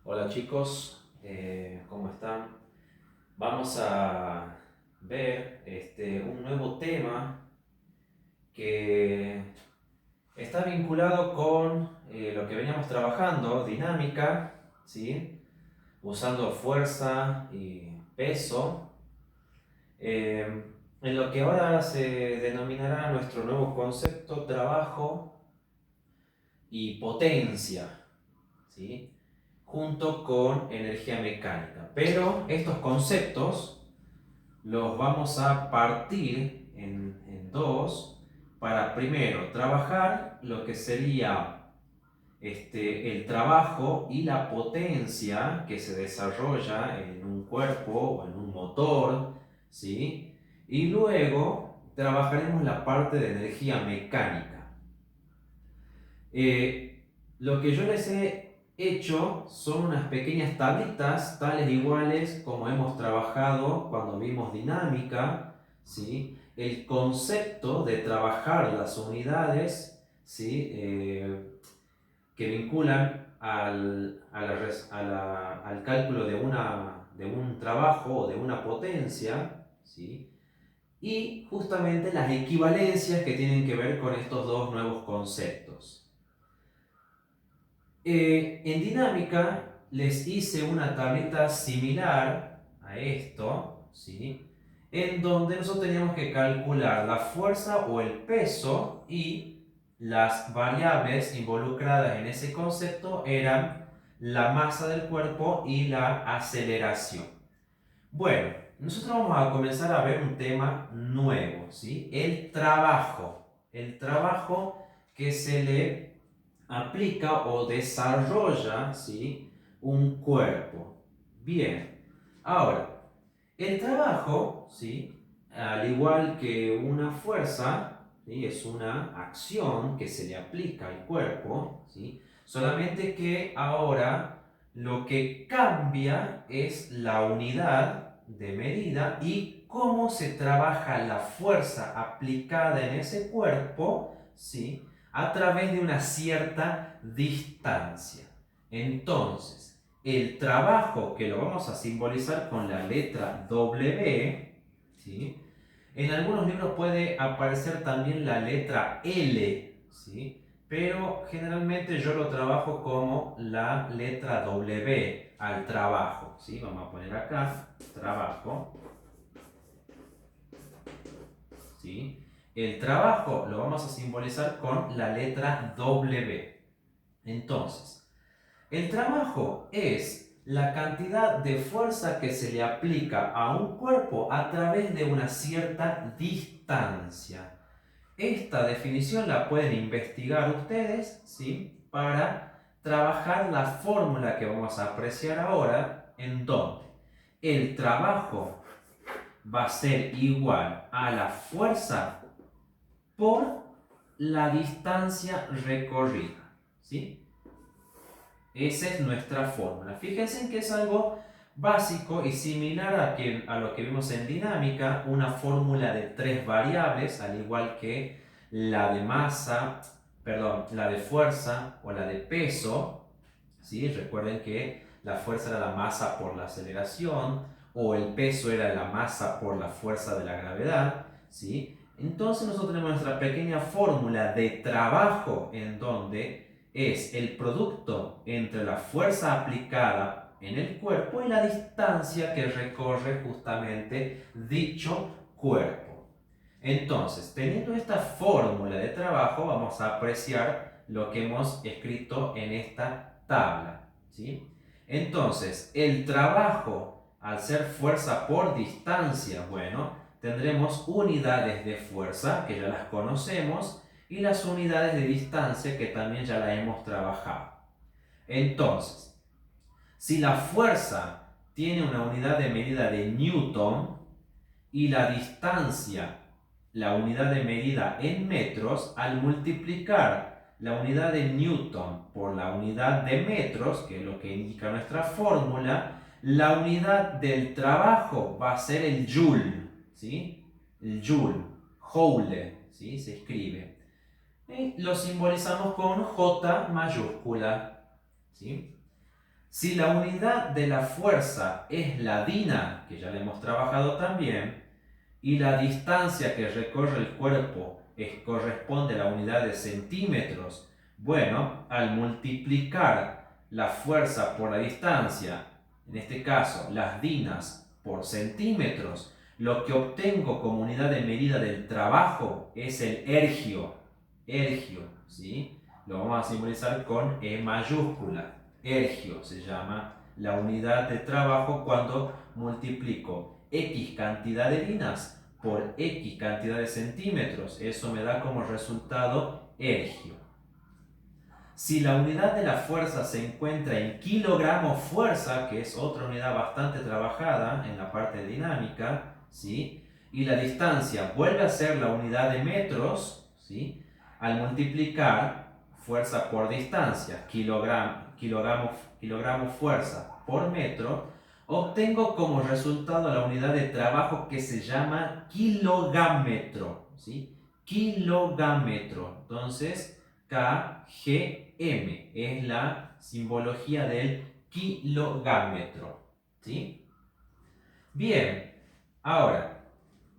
Hola chicos, ¿cómo están? Vamos a ver un nuevo tema que está vinculado con lo que veníamos trabajando, dinámica, ¿sí? Usando fuerza y peso, eh, en lo que ahora se denominará nuestro nuevo concepto trabajo y potencia, ¿sí? Junto con energía mecánica. Pero estos conceptos los vamos a partir en dos para primero trabajar lo que sería el trabajo y la potencia que se desarrolla en un cuerpo o en un motor, ¿sí? Y luego trabajaremos la parte de energía mecánica. Lo que yo les he hecho son unas pequeñas tablitas, tales iguales como hemos trabajado cuando vimos dinámica, ¿sí? El concepto de trabajar las unidades, ¿sí? Que vinculan al cálculo de un trabajo o de una potencia, ¿sí? Y justamente las equivalencias que tienen que ver con estos dos nuevos conceptos. En dinámica les hice una tablita similar a esto, ¿sí? En donde nosotros teníamos que calcular la fuerza o el peso y las variables involucradas en ese concepto eran la masa del cuerpo y la aceleración. Bueno, nosotros vamos a comenzar a ver un tema nuevo, ¿sí? El trabajo. El trabajo que se le aplica o desarrolla, ¿sí? Un cuerpo. Bien, ahora, el trabajo, ¿sí? Al igual que una fuerza, ¿sí? Es una acción que se le aplica al cuerpo, ¿sí? Solamente que ahora lo que cambia es la unidad de medida y cómo se trabaja la fuerza aplicada en ese cuerpo, ¿sí? A través de una cierta distancia. Entonces, el trabajo que lo vamos a simbolizar con la letra W, ¿sí? En algunos libros puede aparecer también la letra L, ¿sí? Pero generalmente yo lo trabajo como la letra W al trabajo, ¿sí? Vamos a poner acá trabajo, ¿sí? El trabajo lo vamos a simbolizar con la letra W. Entonces, el trabajo es la cantidad de fuerza que se le aplica a un cuerpo a través de una cierta distancia. Esta definición la pueden investigar ustedes, ¿sí? Para trabajar la fórmula que vamos a apreciar ahora, en donde el trabajo va a ser igual a la fuerza por la distancia recorrida, ¿sí? Esa es nuestra fórmula. Fíjense en que es algo básico y similar a lo que vimos en dinámica, una fórmula de tres variables, al igual que la de masa, perdón, la de fuerza o la de peso. ¿Sí? Recuerden que la fuerza era la masa por la aceleración o el peso era la masa por la fuerza de la gravedad. ¿Sí? Entonces nosotros tenemos nuestra pequeña fórmula de trabajo en donde es el producto entre la fuerza aplicada en el cuerpo y la distancia que recorre justamente dicho cuerpo. Entonces, teniendo esta fórmula de trabajo, vamos a apreciar lo que hemos escrito en esta tabla, ¿sí? Entonces, el trabajo, al ser fuerza por distancia, bueno, tendremos unidades de fuerza, que ya las conocemos, y las unidades de distancia, que también ya las hemos trabajado. Entonces, si la fuerza tiene una unidad de medida de Newton y la distancia, la unidad de medida en metros, al multiplicar la unidad de Newton por la unidad de metros, que es lo que indica nuestra fórmula, la unidad del trabajo va a ser el joule, ¿sí? El joule, joule, ¿sí? Se escribe. Y lo simbolizamos con J mayúscula, ¿sí? Si la unidad de la fuerza es la DINA, que ya la hemos trabajado también, y la distancia que recorre el cuerpo corresponde a la unidad de centímetros, bueno, al multiplicar la fuerza por la distancia, en este caso las dinas por centímetros, lo que obtengo como unidad de medida del trabajo es el ergio. Ergio, ¿sí? Lo vamos a simbolizar con E mayúscula. Ergio se llama la unidad de trabajo cuando multiplico X cantidad de dinas por X cantidad de centímetros. Eso me da como resultado ergio. Si la unidad de la fuerza se encuentra en kilogramos fuerza, que es otra unidad bastante trabajada en la parte dinámica, ¿sí? Y la distancia vuelve a ser la unidad de metros, ¿sí? Al multiplicar fuerza por distancia, kilogramos fuerza por metro, obtengo como resultado la unidad de trabajo que se llama kilogámetro, ¿sí? Kilogámetro. Entonces, KGM es la simbología del kilogámetro, ¿sí? Bien, ahora,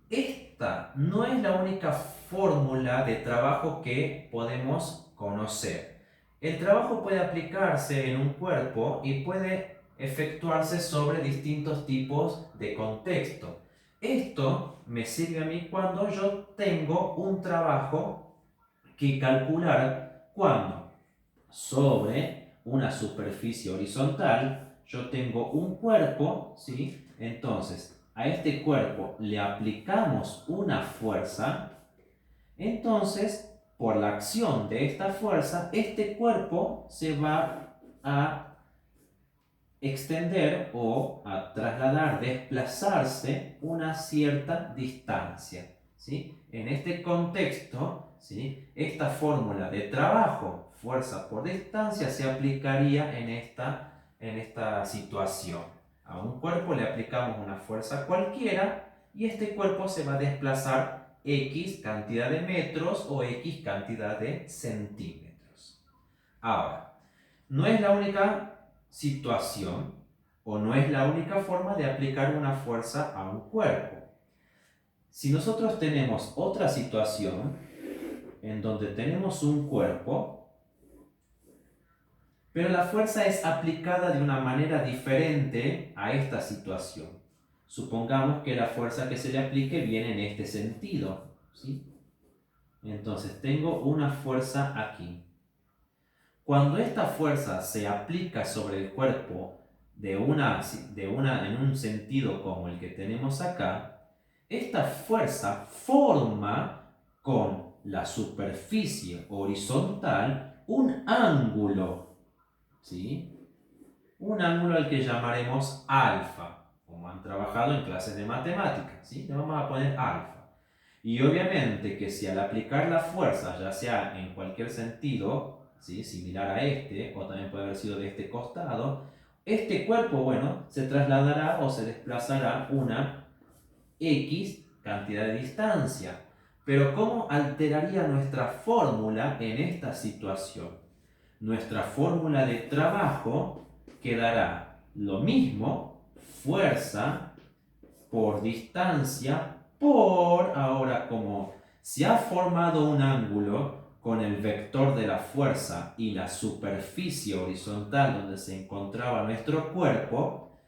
esta no es la única fórmula de trabajo que podemos conocer. El trabajo puede aplicarse en un cuerpo y puede efectuarse sobre distintos tipos de contexto. Esto me sirve a mí cuando yo tengo un trabajo que calcular cuando sobre una superficie horizontal yo tengo un cuerpo, ¿sí? Entonces, a este cuerpo le aplicamos una fuerza, entonces, por la acción de esta fuerza, este cuerpo se va a extender o a trasladar, desplazarse una cierta distancia, ¿sí? En este contexto, ¿sí? Esta fórmula de trabajo, fuerza por distancia, se aplicaría en esta situación. A un cuerpo le aplicamos una fuerza cualquiera y este cuerpo se va a desplazar X cantidad de metros o X cantidad de centímetros. Ahora, no es la única situación o no es la única forma de aplicar una fuerza a un cuerpo. Si nosotros tenemos otra situación en donde tenemos un cuerpo, pero la fuerza es aplicada de una manera diferente a esta situación. Supongamos que la fuerza que se le aplique viene en este sentido, ¿sí? Entonces tengo una fuerza aquí. Cuando esta fuerza se aplica sobre el cuerpo en un sentido como el que tenemos acá, esta fuerza forma con la superficie horizontal un ángulo, ¿sí? Un ángulo al que llamaremos alfa, como han trabajado en clases de matemáticas, ¿sí? Le vamos a poner alfa. Y obviamente que si al aplicar la fuerza, ya sea en cualquier sentido, ¿sí? Similar a este, o también puede haber sido de este costado, este cuerpo, bueno, se trasladará o se desplazará una X cantidad de distancia. Pero ¿cómo alteraría nuestra fórmula en esta situación? Nuestra fórmula de trabajo quedará lo mismo, fuerza por distancia por, ahora como se ha formado un ángulo con el vector de la fuerza y la superficie horizontal donde se encontraba nuestro cuerpo,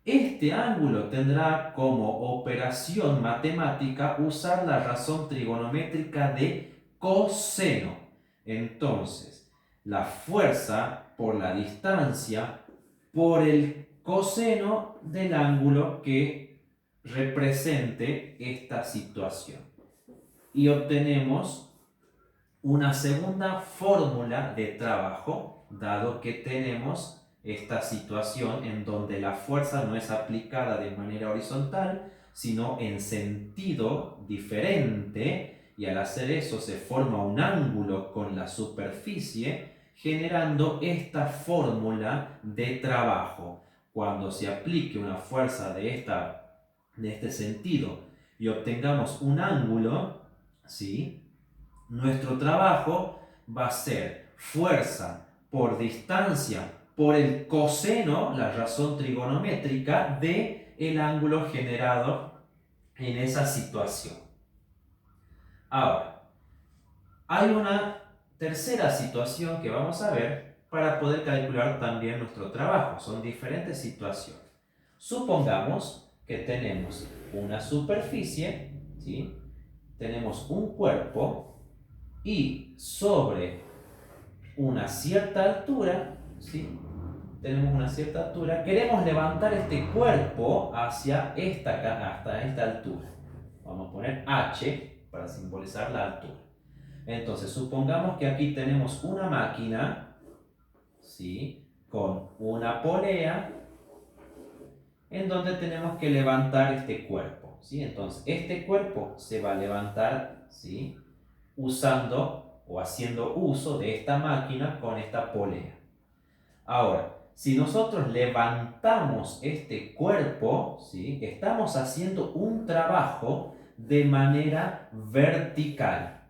este ángulo tendrá como operación matemática usar la razón trigonométrica de coseno. Entonces, la fuerza por la distancia por el coseno del ángulo que represente esta situación. Y obtenemos una segunda fórmula de trabajo, dado que tenemos esta situación en donde la fuerza no es aplicada de manera horizontal, sino en sentido diferente, y al hacer eso se forma un ángulo con la superficie, generando esta fórmula de trabajo. Cuando se aplique una fuerza de este sentido y obtengamos un ángulo, ¿sí? Nuestro trabajo va a ser fuerza por distancia por el coseno, la razón trigonométrica, de el ángulo generado en esa situación. Ahora, hay una tercera situación que vamos a ver para poder calcular también nuestro trabajo. Son diferentes situaciones. Supongamos que tenemos una superficie, ¿sí? Tenemos un cuerpo y sobre una cierta altura, ¿sí? Tenemos una cierta altura, queremos levantar este cuerpo hasta esta altura. Vamos a poner H para simbolizar la altura. Entonces, supongamos que aquí tenemos una máquina, ¿sí? Con una polea en donde tenemos que levantar este cuerpo, ¿sí? Entonces, este cuerpo se va a levantar, ¿sí? Usando o haciendo uso de esta máquina con esta polea. Ahora, si nosotros levantamos este cuerpo, ¿sí? Estamos haciendo un trabajo de manera vertical,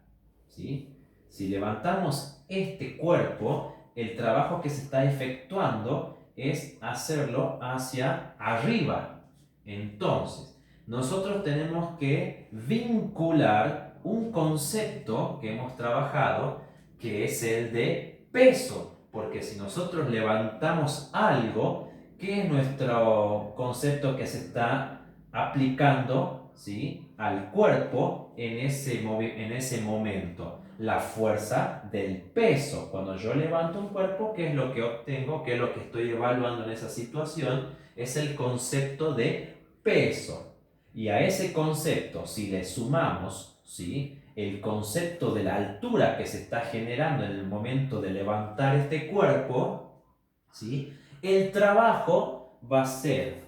¿sí? Si levantamos este cuerpo, el trabajo que se está efectuando es hacerlo hacia arriba. Entonces, nosotros tenemos que vincular un concepto que hemos trabajado, que es el de peso. Porque si nosotros levantamos algo, ¿qué es nuestro concepto que se está aplicando, ¿sí? Al cuerpo en ese momento? La fuerza del peso. Cuando yo levanto un cuerpo, ¿qué es lo que obtengo? ¿Qué es lo que estoy evaluando en esa situación? Es el concepto de peso. Y a ese concepto, si le sumamos, ¿sí? El concepto de la altura que se está generando en el momento de levantar este cuerpo, ¿sí? El trabajo va a ser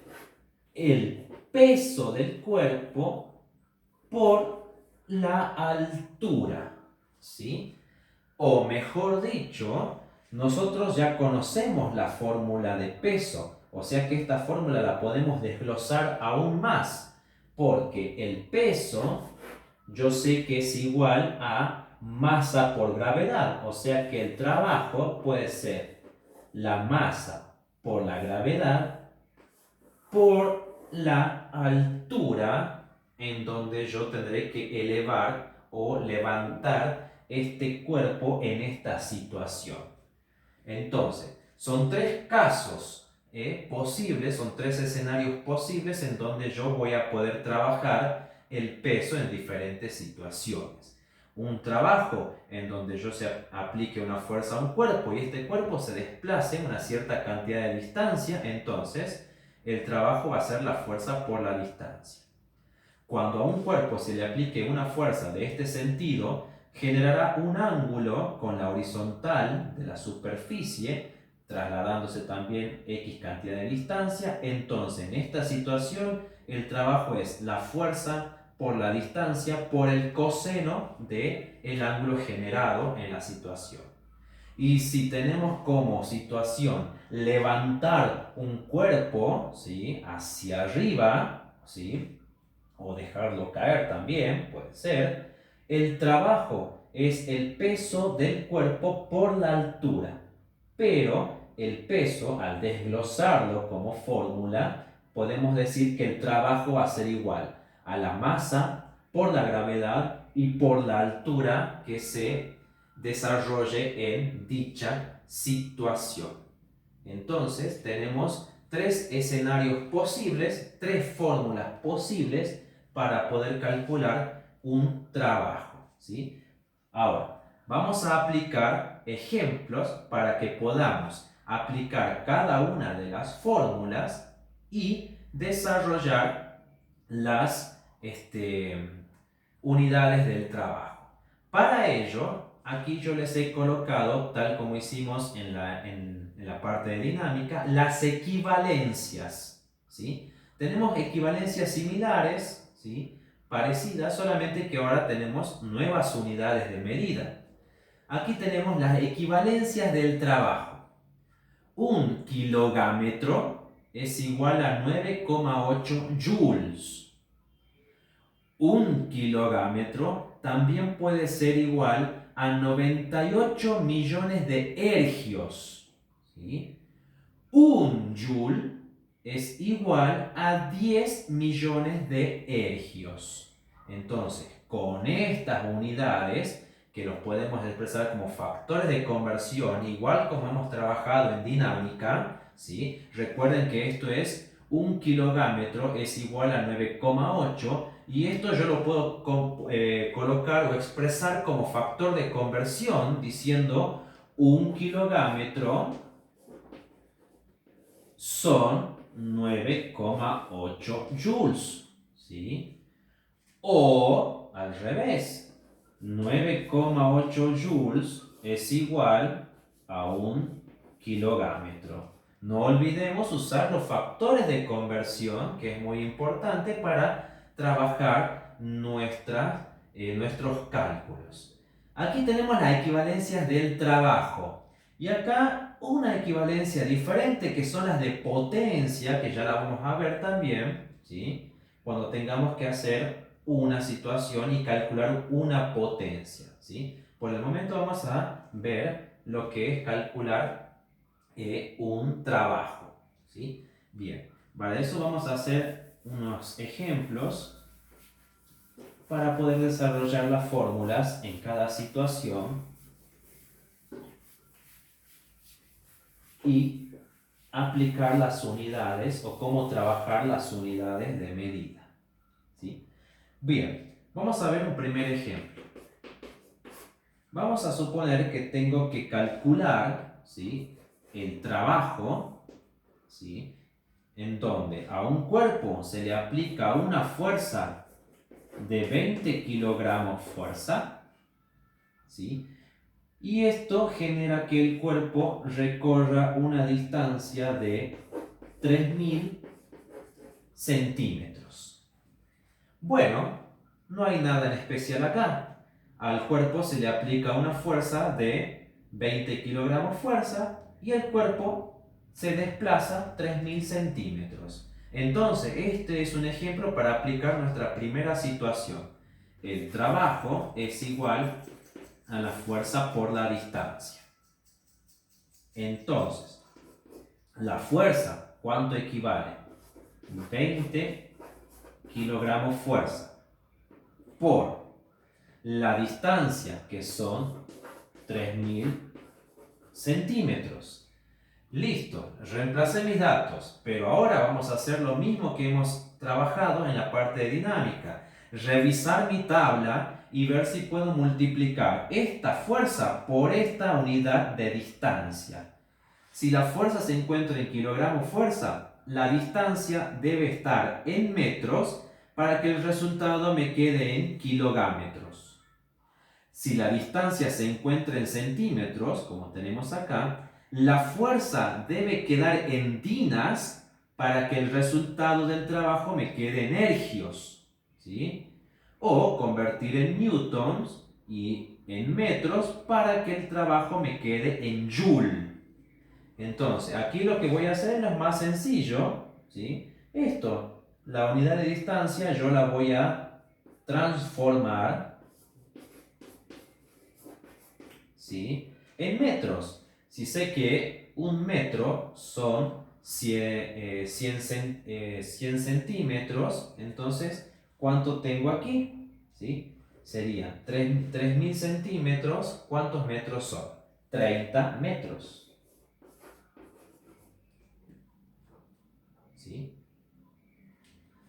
el peso del cuerpo por la altura, ¿sí? O mejor dicho, nosotros ya conocemos la fórmula de peso, o sea que esta fórmula la podemos desglosar aún más, porque el peso yo sé que es igual a masa por gravedad, o sea que el trabajo puede ser la masa por la gravedad por la altura en donde yo tendré que elevar o levantar este cuerpo en esta situación. Entonces, son tres casos posibles, son tres escenarios posibles en donde yo voy a poder trabajar el peso en diferentes situaciones. Un trabajo en donde yo se aplique una fuerza a un cuerpo y este cuerpo se desplace una cierta cantidad de distancia, entonces el trabajo va a ser la fuerza por la distancia. Cuando a un cuerpo se le aplique una fuerza de este sentido, generará un ángulo con la horizontal de la superficie, trasladándose también X cantidad de distancia. Entonces, en esta situación, el trabajo es la fuerza por la distancia por el coseno del ángulo generado en la situación. Y si tenemos como situación levantar un cuerpo, ¿sí? Hacia arriba, ¿sí? O dejarlo caer también, puede ser, el trabajo es el peso del cuerpo por la altura, pero el peso, al desglosarlo como fórmula, podemos decir que el trabajo va a ser igual a la masa por la gravedad y por la altura que se desarrolle en dicha situación. Entonces tenemos tres escenarios posibles, tres fórmulas posibles para poder calcular un trabajo, ¿sí? Ahora, vamos a aplicar ejemplos para que podamos aplicar cada una de las fórmulas y desarrollar las unidades del trabajo. Para ello, aquí yo les he colocado, tal como hicimos en la parte de dinámica, las equivalencias, ¿sí? Tenemos equivalencias similares, ¿sí? Parecidas, solamente que ahora tenemos nuevas unidades de medida. Aquí tenemos las equivalencias del trabajo. Un kilogámetro es igual a 9,8 joules. Un kilogámetro también puede ser igual a 98 millones de ergios, ¿sí? joule es igual a 10 millones de ergios. Entonces, con estas unidades, que los podemos expresar como factores de conversión, igual como hemos trabajado en dinámica, ¿sí? Recuerden que esto es un kilogámetro es igual a 9,8 y esto yo lo puedo colocar o expresar como factor de conversión diciendo un kilogámetro son 9,8 joules, ¿sí? O al revés, 9,8 joules es igual a un kilogámetro. No olvidemos usar los factores de conversión, que es muy importante para trabajar nuestros cálculos. Aquí tenemos las equivalencias del trabajo. Y acá una equivalencia diferente, que son las de potencia, que ya la vamos a ver también, ¿sí? Cuando tengamos que hacer una situación y calcular una potencia, ¿sí? Por el momento vamos a ver lo que es calcular un trabajo, ¿sí? Bien, para eso vamos a hacer unos ejemplos para poder desarrollar las fórmulas en cada situación y aplicar las unidades o cómo trabajar las unidades de medida, ¿sí? Bien, vamos a ver un primer ejemplo. Vamos a suponer que tengo que calcular, ¿sí?, el trabajo, ¿sí?, en donde a un cuerpo se le aplica una fuerza de 20 kilogramos fuerza, ¿sí?, y esto genera que el cuerpo recorra una distancia de 3000 centímetros. Bueno, no hay nada en especial acá. Al cuerpo se le aplica una fuerza de 20 kilogramos fuerza y el cuerpo se desplaza 3000 centímetros. Entonces, este es un ejemplo para aplicar nuestra primera situación. El trabajo es igual a la fuerza por la distancia. Entonces, la fuerza, ¿cuánto equivale? 20 kilogramos fuerza por la distancia, que son 3000 centímetros. Listo, reemplacé mis datos, pero ahora vamos a hacer lo mismo que hemos trabajado en la parte de dinámica. Revisar mi tabla y ver si puedo multiplicar esta fuerza por esta unidad de distancia. Si la fuerza se encuentra en kilogramos fuerza, la distancia debe estar en metros para que el resultado me quede en kilogámetros. Si la distancia se encuentra en centímetros, como tenemos acá, la fuerza debe quedar en dinas para que el resultado del trabajo me quede en ergios, ¿sí? O convertir en newtons y en metros para que el trabajo me quede en joule. Entonces, aquí lo que voy a hacer es lo más sencillo, ¿sí? Esto, la unidad de distancia, yo la voy a transformar, ¿sí?, en metros. Si sé que un metro son 100 centímetros, entonces, ¿cuánto tengo aquí? ¿Sí? Sería 3000 centímetros. ¿Cuántos metros son? 30 metros. ¿Sí?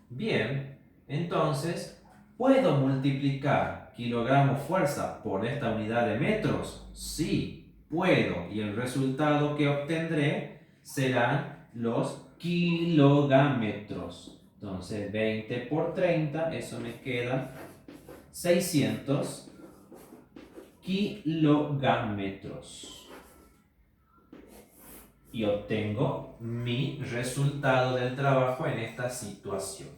Bien, entonces, ¿puedo multiplicar kilogramos fuerza por esta unidad de metros? Sí, puedo. Y el resultado que obtendré serán los kilogámetros. Entonces, 20 por 30, eso me queda 600 kilogámetros. Y obtengo mi resultado del trabajo en esta situación.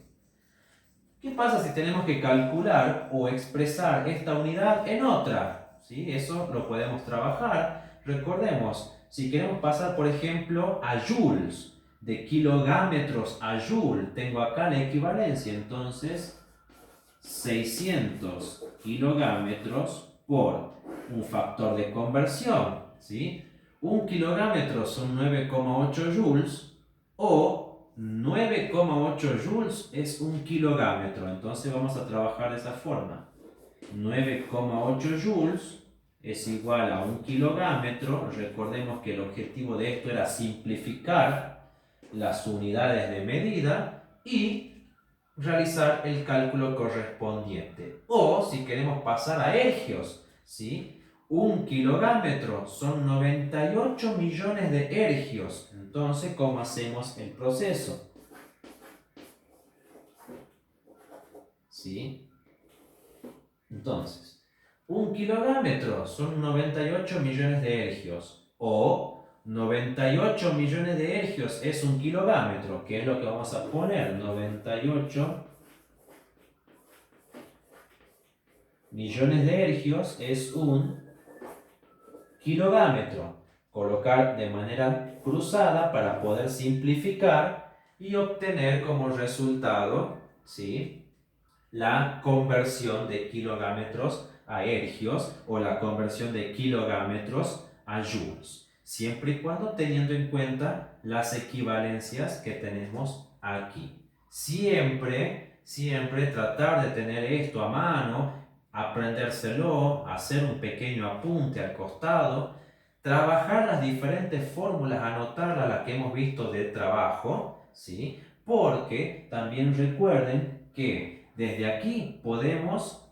¿Qué pasa si tenemos que calcular o expresar esta unidad en otra? ¿Sí? Eso lo podemos trabajar. Recordemos, si queremos pasar, por ejemplo, a joules, de kilogámetros a joule, tengo acá la equivalencia. Entonces, 600 kilogámetros por un factor de conversión, ¿sí? Un kilómetro son 9,8 joules O 9,8 joules es un kilogámetro. Entonces vamos a trabajar de esa forma. 9,8 joules es igual a un kilogámetro. Recordemos que el objetivo de esto era simplificar las unidades de medida y realizar el cálculo correspondiente. O si queremos pasar a ergios, ¿sí? Un kilogámetro son 98 millones de ergios. Entonces, ¿cómo hacemos el proceso? ¿Sí? Entonces, un kilogámetro son 98 millones de ergios. O 98 millones de ergios es un kilogámetro, que es lo que vamos a poner. 98 millones de ergios es un kilogámetro. Colocar de manera cruzada para poder simplificar y obtener como resultado, ¿sí?, la conversión de kilogámetros a ergios o la conversión de kilogámetros a joules, siempre y cuando teniendo en cuenta las equivalencias que tenemos aquí. Siempre tratar de tener esto a mano, aprendérselo, hacer un pequeño apunte al costado, trabajar las diferentes fórmulas, anotarlas, las que hemos visto de trabajo, ¿sí? Porque también recuerden que desde aquí podemos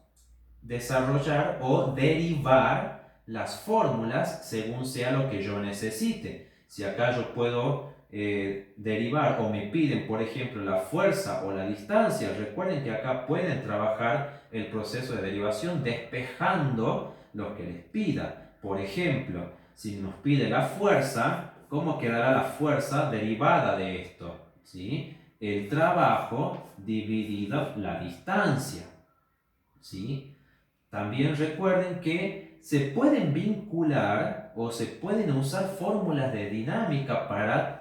desarrollar o derivar las fórmulas según sea lo que yo necesite. Si acá yo puedo derivar o me piden, por ejemplo, la fuerza o la distancia, recuerden que acá pueden trabajar el proceso de derivación despejando lo que les pida. Por ejemplo, si nos pide la fuerza, ¿cómo quedará la fuerza derivada de esto? ¿Sí? El trabajo dividido la distancia. ¿Sí? También recuerden que se pueden vincular o se pueden usar fórmulas de dinámica para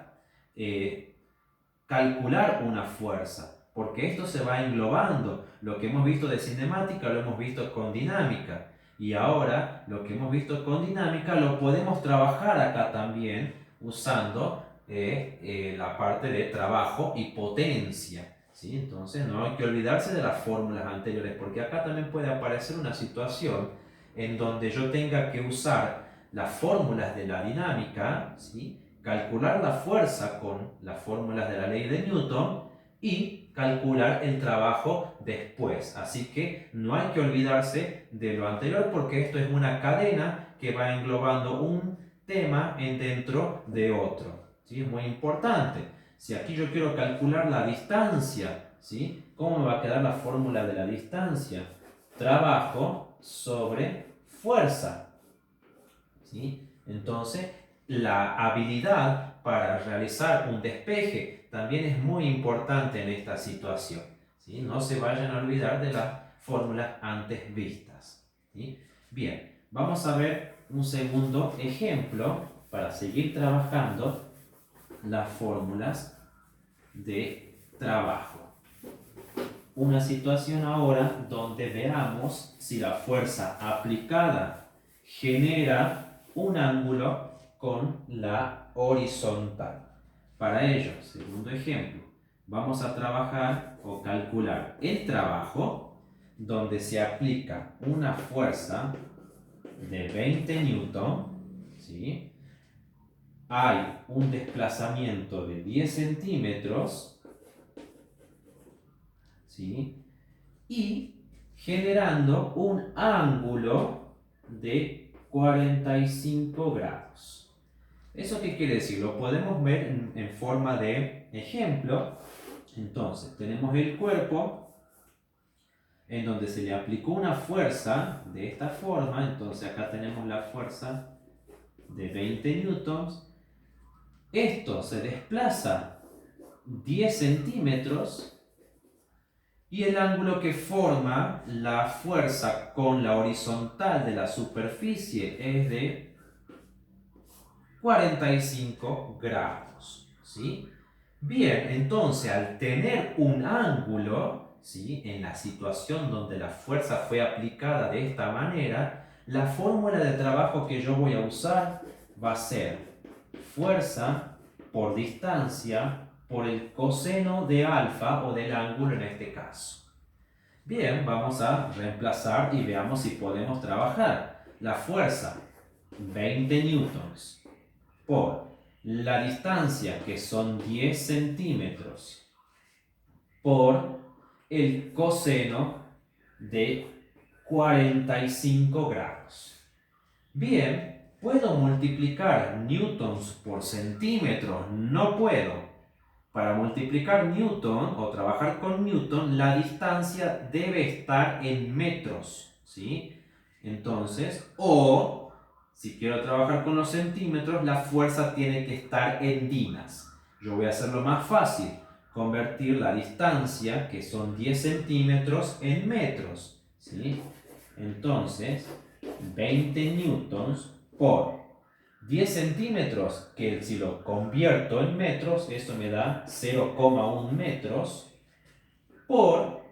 calcular una fuerza, porque esto se va englobando. Lo que hemos visto de cinemática lo hemos visto con dinámica, y ahora lo que hemos visto con dinámica lo podemos trabajar acá también usando la parte de trabajo y potencia. ¿Sí? Entonces no hay que olvidarse de las fórmulas anteriores, porque acá también puede aparecer una situación en donde yo tenga que usar las fórmulas de la dinámica, ¿sí?, calcular la fuerza con las fórmulas de la ley de Newton y calcular el trabajo después. Así que no hay que olvidarse de lo anterior, porque esto es una cadena que va englobando un tema en dentro de otro. ¿Sí? Es muy importante. Si aquí yo quiero calcular la distancia, ¿sí?, ¿cómo me va a quedar la fórmula de la distancia? Trabajo sobre fuerza. ¿Sí? Entonces, la habilidad para realizar un despeje también es muy importante en esta situación. ¿Sí? No se vayan a olvidar de las fórmulas antes vistas. ¿Sí? Bien, vamos a ver un segundo ejemplo para seguir trabajando las fórmulas de trabajo. Una situación ahora donde veamos si la fuerza aplicada genera un ángulo con la horizontal. Para ello, segundo ejemplo, vamos a trabajar o calcular el trabajo donde se aplica una fuerza de 20 newton, ¿sí? Hay un desplazamiento de 10 centímetros, ¿sí?, y generando un ángulo de 45 grados. ¿Eso qué quiere decir? Lo podemos ver en forma de ejemplo. Entonces, tenemos el cuerpo en donde se le aplicó una fuerza de esta forma. Entonces, acá tenemos la fuerza de 20 newtons. Esto se desplaza 10 centímetros. Y el ángulo que forma la fuerza con la horizontal de la superficie es de 45 grados. ¿Sí? Bien, entonces al tener un ángulo, ¿sí?, en la situación donde la fuerza fue aplicada de esta manera, la fórmula de trabajo que yo voy a usar va a ser fuerza por distancia por el coseno de alfa o del ángulo en este caso. Bien, vamos a reemplazar y veamos si podemos trabajar. La fuerza, 20 newtons, por la distancia, que son 10 centímetros, por el coseno de 45 grados. Bien, ¿puedo multiplicar newtons por centímetros? No puedo. Para multiplicar newton o trabajar con newton, la distancia debe estar en metros, ¿sí? Entonces, o si quiero trabajar con los centímetros, la fuerza tiene que estar en dinas. Yo voy a hacerlo más fácil, convertir la distancia, que son 10 centímetros, en metros, ¿sí? Entonces, 20 newtons por 10 centímetros, que si lo convierto en metros, eso me da 0,1 metros, por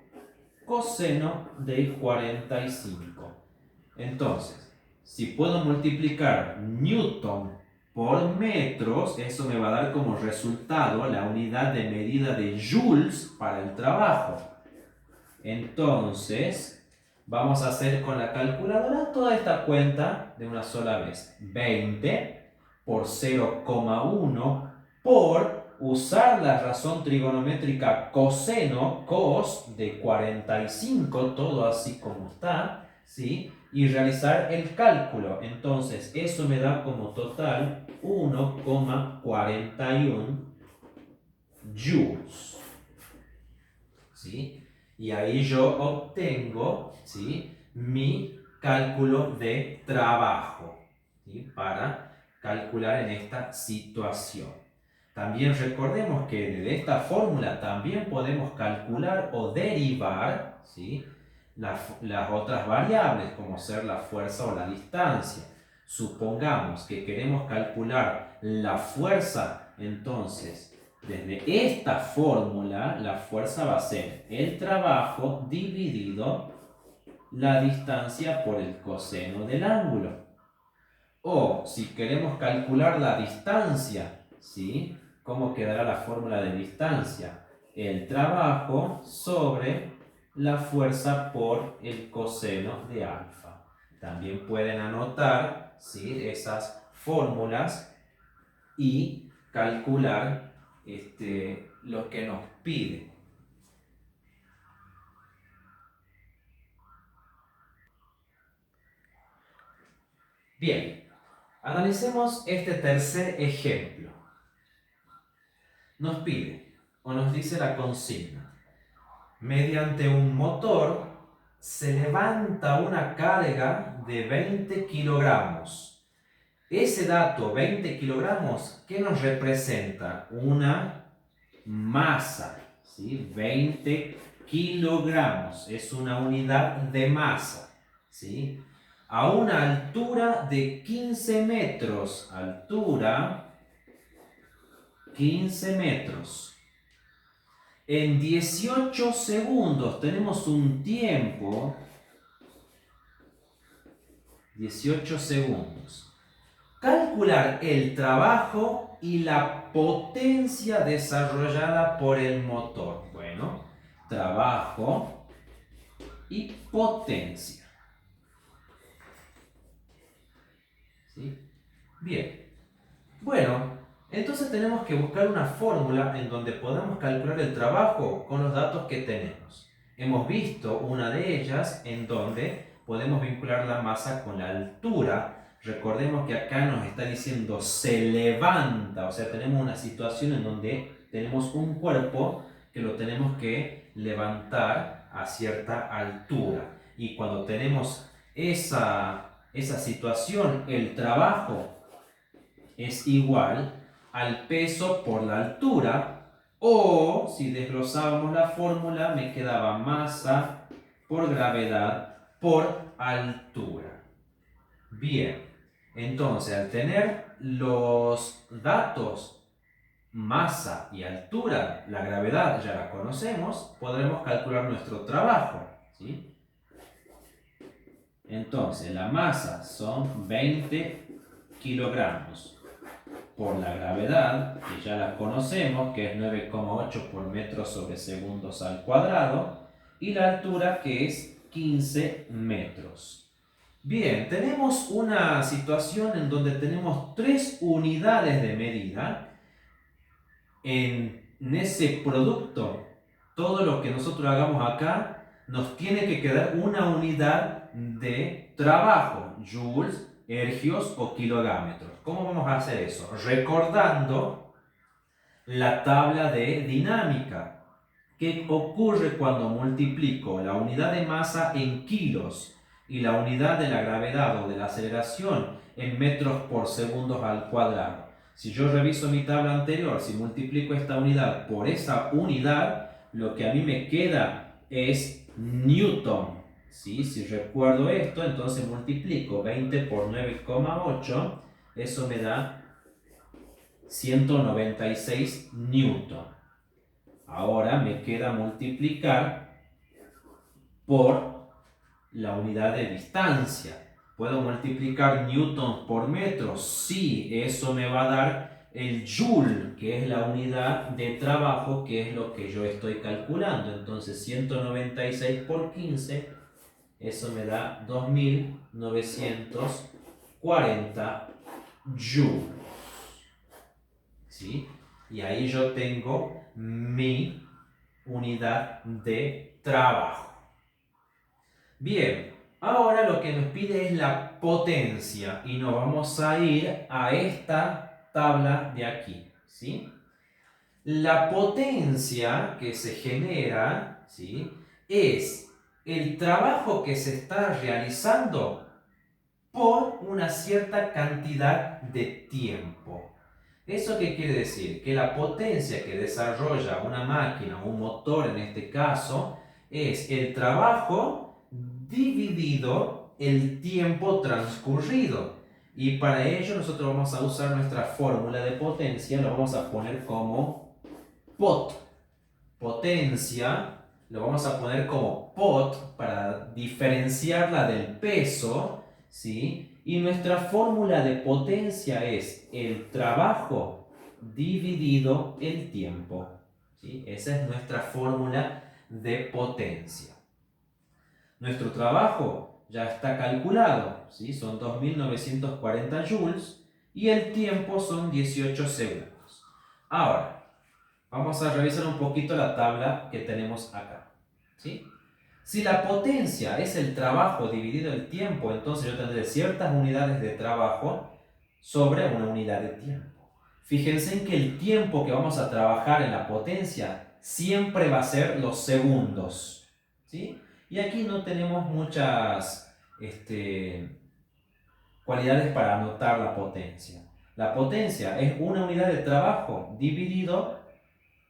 coseno de 45. Entonces, si puedo multiplicar newton por metros, eso me va a dar como resultado la unidad de medida de joules para el trabajo. Entonces, vamos a hacer con la calculadora toda esta cuenta de una sola vez. 20 por 0,1 por usar la razón trigonométrica coseno, cos de 45, todo así como está, ¿sí? Y realizar el cálculo. Entonces, eso me da como total 1,41 joules, ¿sí? Y ahí yo obtengo, ¿sí?, mi cálculo de trabajo, ¿sí?, para calcular en esta situación. También recordemos que de esta fórmula también podemos calcular o derivar, ¿sí?, las otras variables, como ser la fuerza o la distancia. Supongamos que queremos calcular la fuerza, entonces desde esta fórmula, la fuerza va a ser el trabajo dividido la distancia por el coseno del ángulo. O si queremos calcular la distancia, ¿sí?, ¿cómo quedará la fórmula de distancia? El trabajo sobre la fuerza por el coseno de alfa. También pueden anotar, ¿sí?, esas fórmulas y calcular lo que nos pide. Bien, analicemos este tercer ejemplo. Nos pide, o nos dice la consigna, mediante un motor se levanta una carga de 20 kilogramos. Ese dato, 20 kilogramos, ¿qué nos representa? Una masa, ¿sí? 20 kilogramos es una unidad de masa, ¿sí?, a una altura de 15 metros, altura 15 metros. En 18 segundos tenemos un tiempo, 18 segundos. Calcular el trabajo y la potencia desarrollada por el motor. Bueno, trabajo y potencia. ¿Sí? Bien. Bueno, entonces tenemos que buscar una fórmula en donde podamos calcular el trabajo con los datos que tenemos. Hemos visto una de ellas en donde podemos vincular la masa con la altura. Recordemos que acá nos está diciendo se levanta, o sea, tenemos una situación en donde tenemos un cuerpo que lo tenemos que levantar a cierta altura. Y cuando tenemos esa situación, el trabajo es igual al peso por la altura, o si desglosábamos la fórmula me quedaba masa por gravedad por altura. Bien, entonces al tener los datos masa y altura, la gravedad ya la conocemos, podremos calcular nuestro trabajo, ¿sí? Entonces la masa son 20 kilogramos. por la gravedad, que ya la conocemos, que es 9,8 por metro sobre segundos al cuadrado, y la altura, que es 15 metros. Bien, tenemos una situación en donde tenemos 3 unidades de medida. En ese producto, todo lo que nosotros hagamos acá, nos tiene que quedar una unidad de trabajo, joules, ergios o kilogramos. ¿Cómo vamos a hacer eso? Recordando la tabla de dinámica. ¿Qué ocurre cuando multiplico la unidad de masa en kilos y la unidad de la gravedad o de la aceleración en metros por segundos al cuadrado? Si yo reviso mi tabla anterior, si multiplico esta unidad por esa unidad, lo que a mí me queda es Newton. ¿Sí? Si recuerdo esto, entonces multiplico 20 por 9,8, eso me da 196 Newton. Ahora me queda multiplicar por la unidad de distancia. ¿Puedo multiplicar newton por metro? Sí, eso me va a dar el joule, que es la unidad de trabajo, que es lo que yo estoy calculando. Entonces 196 por 15, eso me da 2940 joules. ¿Sí? Y ahí yo tengo mi unidad de trabajo. Bien, ahora lo que nos pide es la potencia y nos vamos a ir a esta tabla de aquí, ¿sí? La potencia que se genera, ¿sí?, es el trabajo que se está realizando por una cierta cantidad de tiempo. ¿Eso qué quiere decir? Que la potencia que desarrolla una máquina, un motor en este caso, es el trabajo dividido el tiempo transcurrido. Y para ello nosotros vamos a usar nuestra fórmula de potencia, lo vamos a poner como POT. Potencia lo vamos a poner como POT para diferenciarla del peso, ¿sí? Y nuestra fórmula de potencia es el trabajo dividido el tiempo, ¿sí? Esa es nuestra fórmula de potencia. Nuestro trabajo ya está calculado, ¿sí? Son 2940 joules y el tiempo son 18 segundos. Ahora, vamos a revisar un poquito la tabla que tenemos acá, ¿sí? Si la potencia es el trabajo dividido el tiempo, entonces yo tendré ciertas unidades de trabajo sobre una unidad de tiempo. Fíjense en que el tiempo que vamos a trabajar en la potencia siempre va a ser los segundos, ¿sí? Y aquí no tenemos muchas cualidades para anotar la potencia. La potencia es una unidad de trabajo dividido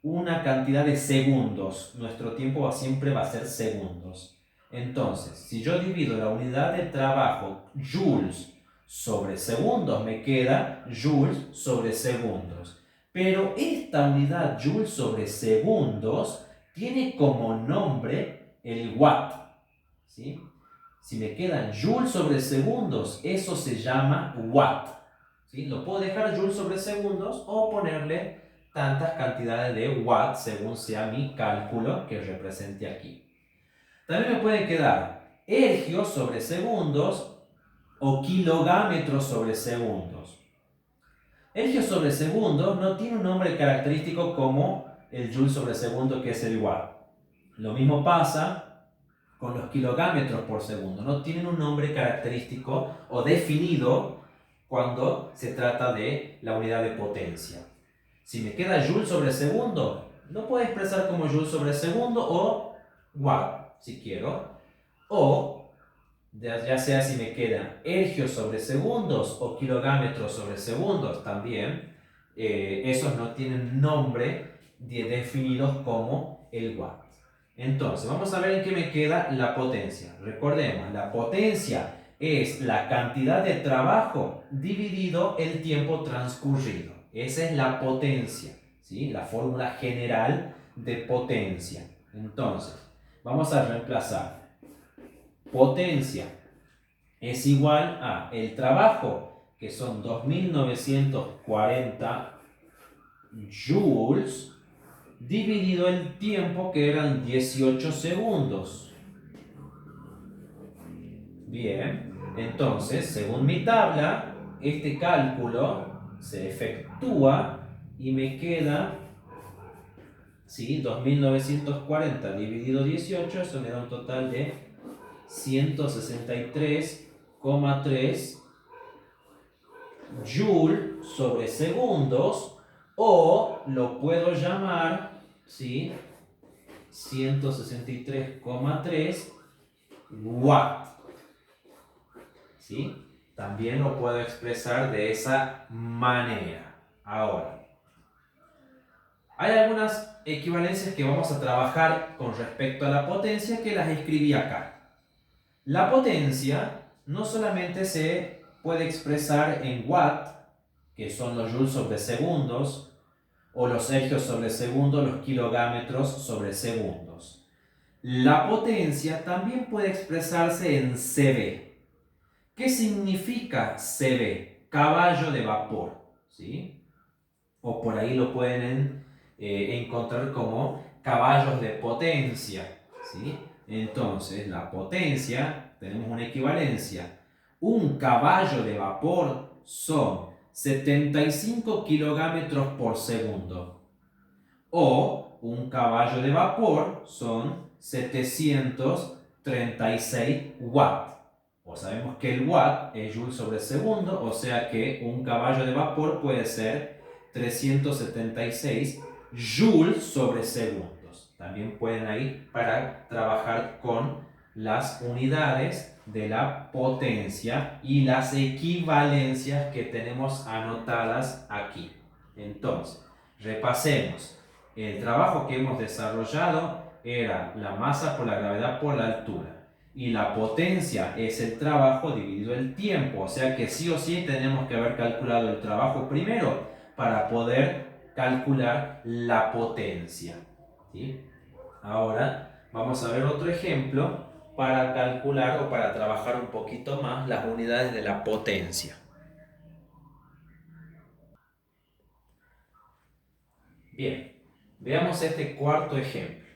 una cantidad de segundos. Nuestro tiempo siempre va a ser segundos. Entonces, si yo divido la unidad de trabajo joules sobre segundos, me queda joules sobre segundos. Pero esta unidad joules sobre segundos tiene como nombre el watt, ¿sí? Si me quedan joules sobre segundos, eso se llama watt, ¿sí? Lo puedo dejar joules sobre segundos o ponerle tantas cantidades de watts según sea mi cálculo que represente aquí. También me pueden quedar ergios sobre segundos o kilogramos sobre segundos. Ergios sobre segundos no tiene un nombre característico como el joule sobre segundo, que es el watt. Lo mismo pasa con los kilogramos por segundo. No tienen un nombre característico o definido cuando se trata de la unidad de potencia. Si me queda joule sobre segundo, lo puedo expresar como joule sobre segundo o watt, si quiero. O, ya sea si me quedan ergios sobre segundos o kilogramos sobre segundos también, esos no tienen nombre definidos como el watt. Entonces, vamos a ver en qué me queda la potencia. Recordemos, la potencia es la cantidad de trabajo dividido el tiempo transcurrido. Esa es la potencia, ¿sí? La fórmula general de potencia. Entonces, vamos a reemplazar. Potencia es igual a el trabajo que son 2940 joules, dividido el tiempo, que eran 18 segundos. Bien, entonces, según mi tabla, este cálculo se efectúa y me queda, ¿sí? 2940 dividido 18, eso me da un total de 163,3 joule sobre segundos, o lo puedo llamar, ¿sí? 163,3 watt, ¿sí? También lo puedo expresar de esa manera. Ahora, hay algunas equivalencias que vamos a trabajar con respecto a la potencia, que las escribí acá. La potencia no solamente se puede expresar en watt, que son los joules sobre segundos, o los ergios sobre segundo, los kilogámetros sobre segundos. La potencia también puede expresarse en CV. ¿Qué significa CV? Caballo de vapor, ¿sí? O por ahí lo pueden encontrar como caballos de potencia, ¿sí? Entonces, la potencia, tenemos una equivalencia. Un caballo de vapor son 75 kilómetros por segundo. O un caballo de vapor son 736 watts. O sabemos que el watt es joule sobre segundo, o sea que un caballo de vapor puede ser 376 joules sobre segundos. También pueden ir para trabajar con las unidades de la potencia y las equivalencias que tenemos anotadas aquí. Entonces, repasemos. El trabajo que hemos desarrollado era la masa por la gravedad por la altura. Y la potencia es el trabajo dividido el tiempo. O sea que sí o sí tenemos que haber calculado el trabajo primero para poder calcular la potencia, ¿sí? Ahora vamos a ver otro ejemplo para calcular o para trabajar un poquito más las unidades de la potencia. Bien, veamos este cuarto ejemplo.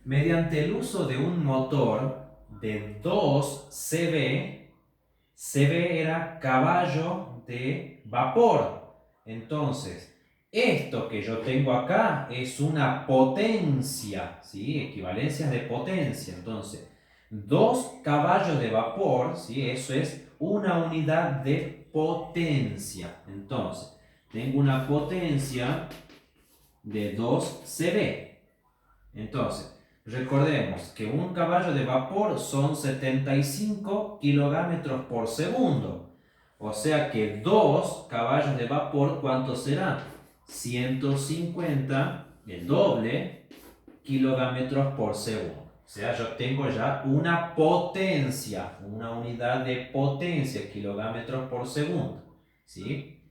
Mediante el uso de un motor de 2 CV, CV era caballo de vapor. Entonces, esto que yo tengo acá es una potencia, ¿sí? Equivalencias de potencia. Entonces, 2 caballos de vapor, ¿sí? Eso es una unidad de potencia. Entonces, tengo una potencia de 2 CV. Entonces, recordemos que un caballo de vapor son 75 kilómetros por segundo. O sea que 2 caballos de vapor, ¿cuánto será? 150, el doble, kilómetros por segundo. O sea, yo tengo ya una potencia, una unidad de potencia, kilómetros por segundo. ¿Sí?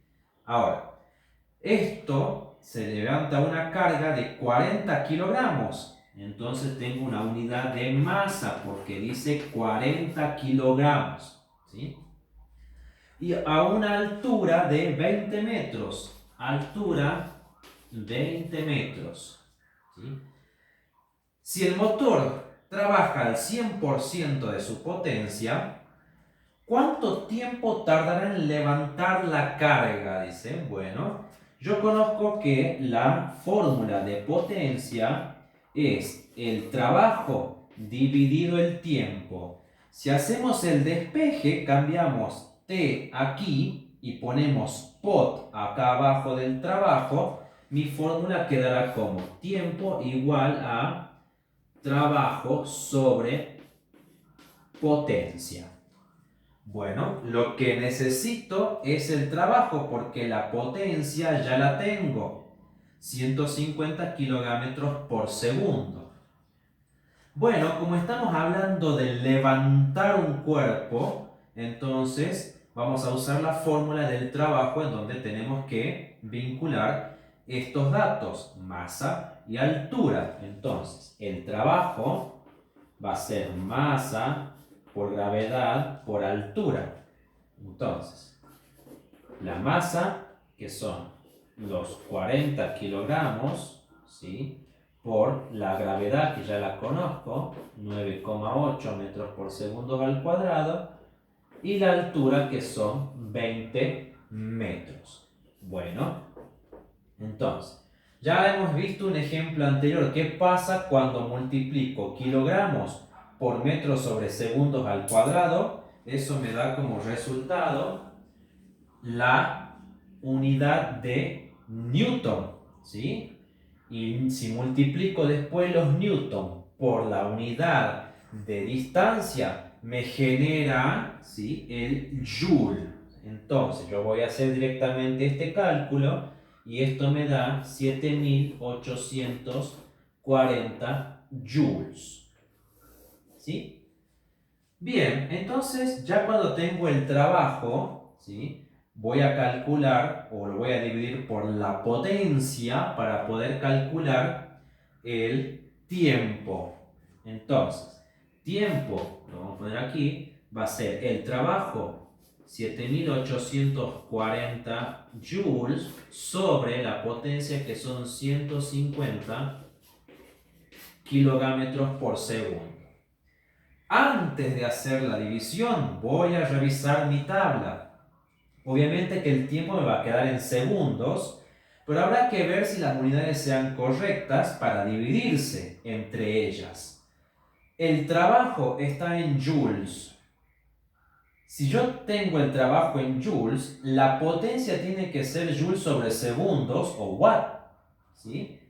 Ahora, esto se levanta una carga de 40 kilogramos. Entonces tengo una unidad de masa porque dice 40 kilogramos. ¿Sí? Y a una altura de 20 metros. Altura 20 metros. ¿Sí? Si el motor trabaja al 100% de su potencia, ¿cuánto tiempo tardará en levantar la carga? Dice, bueno, yo conozco que la fórmula de potencia es el trabajo dividido el tiempo. Si hacemos el despeje, cambiamos T aquí y ponemos pot acá abajo del trabajo, mi fórmula quedará como tiempo igual a trabajo sobre potencia. Bueno, lo que necesito es el trabajo porque la potencia ya la tengo. 150 kilómetros por segundo. Bueno, como estamos hablando de levantar un cuerpo, entonces vamos a usar la fórmula del trabajo en donde tenemos que vincular estos datos, masa y altura. Entonces, el trabajo va a ser masa por gravedad por altura. Entonces, la masa, que son los 40 kilogramos, ¿sí? Por la gravedad, que ya la conozco, 9,8 metros por segundo al cuadrado, y la altura, que son 20 metros. Bueno, entonces, ya hemos visto un ejemplo anterior. ¿Qué pasa cuando multiplico kilogramos por metros sobre segundos al cuadrado? Eso me da como resultado la unidad de Newton, ¿sí? Y si multiplico después los Newton por la unidad de distancia, me genera, ¿sí?, el Joule. Entonces, yo voy a hacer directamente este cálculo y esto me da 7840 joules, ¿sí? Bien, entonces ya cuando tengo el trabajo, ¿sí?, voy a calcular o lo voy a dividir por la potencia para poder calcular el tiempo. Entonces, tiempo, lo vamos a poner aquí, va a ser el trabajo 7840 joules sobre la potencia, que son 150 kilómetros por segundo. Antes de hacer la división, voy a revisar mi tabla. Obviamente que el tiempo me va a quedar en segundos, pero habrá que ver si las unidades sean correctas para dividirse entre ellas. El trabajo está en joules. Si yo tengo el trabajo en joules, la potencia tiene que ser joules sobre segundos o watt, ¿sí?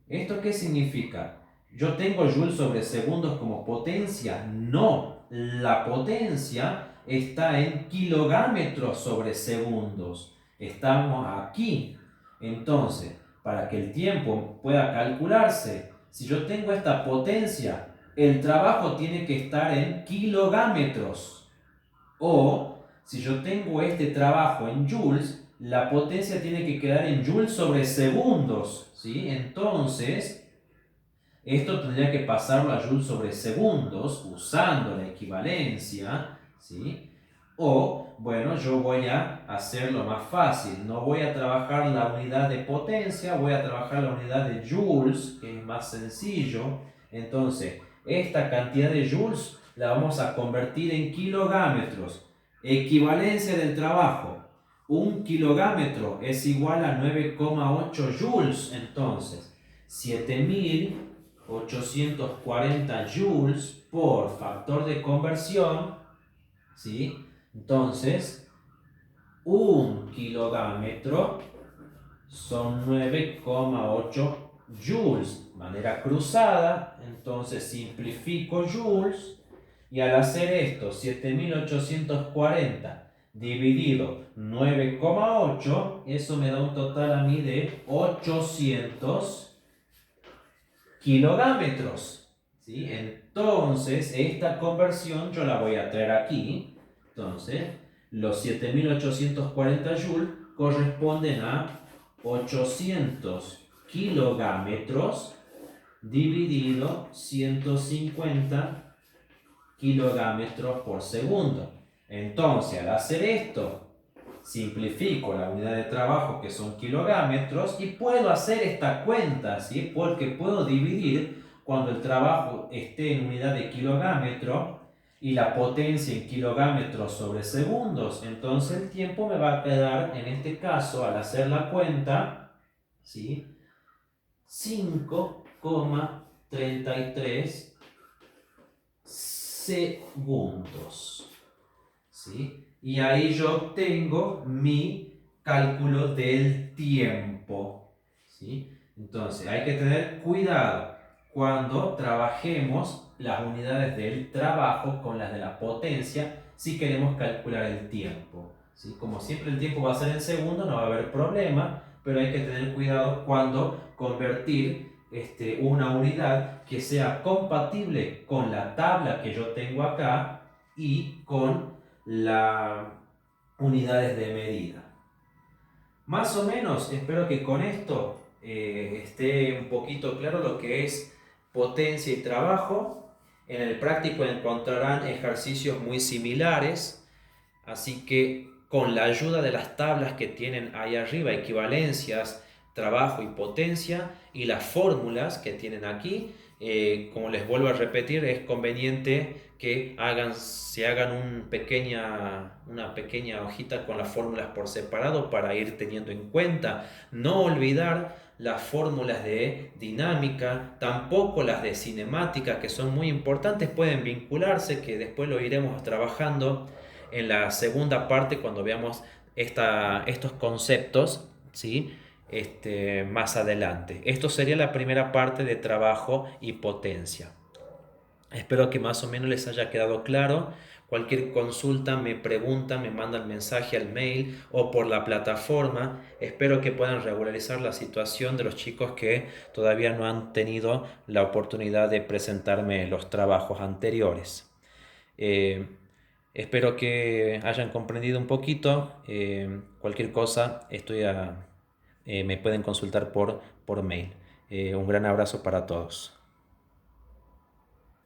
¿Esto qué significa? ¿Yo tengo joules sobre segundos como potencia? No, la potencia está en kilómetros sobre segundos. Estamos aquí. Entonces, para que el tiempo pueda calcularse, si yo tengo esta potencia, el trabajo tiene que estar en kilómetros. O, si yo tengo este trabajo en joules, la potencia tiene que quedar en joules sobre segundos, ¿sí? Entonces, esto tendría que pasarlo a joules sobre segundos usando la equivalencia, ¿sí? O, bueno, yo voy a hacerlo más fácil. No voy a trabajar la unidad de potencia, voy a trabajar la unidad de joules, que es más sencillo. Entonces, esta cantidad de joules la vamos a convertir en kilómetros. Equivalencia del trabajo. Un kilómetro es igual a 9,8 joules. Entonces, 7840 joules por factor de conversión, ¿sí? Entonces, un kilómetro son 9,8 joules. Manera cruzada, entonces simplifico joules. Y al hacer esto, 7840 dividido 9,8, eso me da un total a mí de 800 kilómetros, ¿sí? Entonces, esta conversión yo la voy a traer aquí. Entonces, los 7840 joules corresponden a 800 kilómetros dividido 150 kilómetros por segundo. Entonces, al hacer esto, simplifico la unidad de trabajo, que son kilómetros, y puedo hacer esta cuenta, ¿sí? Porque puedo dividir cuando el trabajo esté en unidad de kilómetro y la potencia en kilómetros sobre segundos. Entonces el tiempo me va a quedar, en este caso, al hacer la cuenta, ¿sí?, 5,33 segundos, ¿sí? Y ahí yo obtengo mi cálculo del tiempo, ¿sí? Entonces hay que tener cuidado cuando trabajemos las unidades del trabajo con las de la potencia si queremos calcular el tiempo, ¿sí? Como siempre el tiempo va a ser en segundos, no va a haber problema, pero hay que tener cuidado cuando convertir una unidad que sea compatible con la tabla que yo tengo acá y con las unidades de medida. Más o menos, espero que con esto esté un poquito claro lo que es potencia y trabajo. En el práctico encontrarán ejercicios muy similares. Así que con la ayuda de las tablas que tienen ahí arriba, equivalencias, trabajo y potencia, y las fórmulas que tienen aquí, como les vuelvo a repetir, es conveniente que se hagan una pequeña hojita con las fórmulas por separado para ir teniendo en cuenta. No olvidar las fórmulas de dinámica, tampoco las de cinemática, que son muy importantes, pueden vincularse, que después lo iremos trabajando en la segunda parte cuando veamos estos conceptos, ¿sí? Más adelante. Esto sería la primera parte de trabajo y potencia. Espero que más o menos les haya quedado claro. Cualquier consulta me pregunta, me manda el mensaje al mail o por la plataforma. Espero que puedan regularizar la situación de los chicos que todavía no han tenido la oportunidad de presentarme los trabajos anteriores. Eh, Espero que hayan comprendido un poquito. Cualquier cosa me pueden consultar por mail. Un gran abrazo para todos.